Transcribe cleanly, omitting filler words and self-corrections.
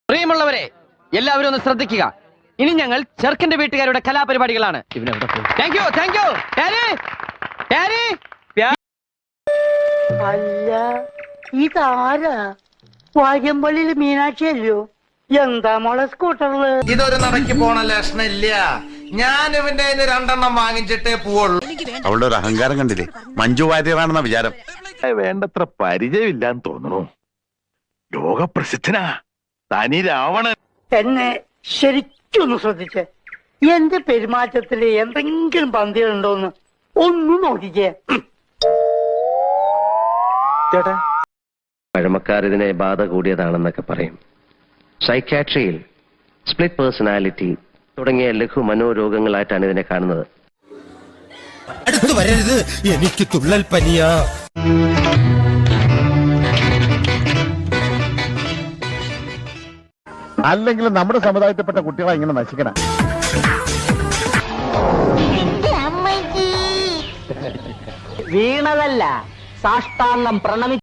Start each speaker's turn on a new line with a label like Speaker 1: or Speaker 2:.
Speaker 1: പ്രിയമുള്ളവരെ, എല്ലാവരും ഒന്ന് ശ്രദ്ധിക്കുക. ഇനി ഞങ്ങൾ ചെറുക്കന്റെ വീട്ടുകാരുടെ കലാപരിപാടികളാണ്.
Speaker 2: അല്ല, ഇതാരാ? വാര്യമ്പള്ളിയില് മീനാക്ഷിയല്ലോ. എന്താ മോളെ സ്കൂട്ടറില്?
Speaker 3: ഇതൊരു നടക്ക് പോണ ലക്ഷണില്ല. ഞാൻ ഇവന്റെ 2 വാങ്ങിച്ചിട്ടേ പോവുള്ളൂ.
Speaker 4: അവളുടെ ഒരു അഹങ്കാരം കണ്ടില്ലേ? മഞ്ജു വാര്യറാണെന്ന വിചാരം.
Speaker 5: വേണ്ടത്ര പരിചയമില്ലാന്ന് തോന്നുന്നു. ലോകപ്രസിദ്ധനാ തനി രാവണൻ.
Speaker 2: എന്നെ ശരിക്കൊന്ന് ശ്രദ്ധിച്ചേ. എന്റെ പെരുമാറ്റത്തില് എന്തെങ്കിലും പന്തികളുണ്ടോന്ന് ഒന്നും നോക്കിക്കേ.
Speaker 5: ചേട്ടാ,
Speaker 6: പഴമക്കാർ ഇതിനെ ബാധ കൂടിയതാണെന്നൊക്കെ പറയും. സൈക്യാട്രിയിൽ സ്പ്ലിറ്റ് പേഴ്സണാലിറ്റി തുടങ്ങിയ ലഘു മനോരോഗങ്ങളായിട്ടാണ് ഇതിനെ കാണുന്നത്.
Speaker 7: അടുത്ത് വരരുത്, എനിക്ക് തുള്ളൽ പനിയാ.
Speaker 4: അല്ലെങ്കിൽ നമ്മുടെ സമുദായത്തിൽപ്പെട്ട കുട്ടികളെ ഇങ്ങനെ നശിക്കണം.
Speaker 2: വീണതല്ല, സാഷ്ടാംഗം പ്രണമി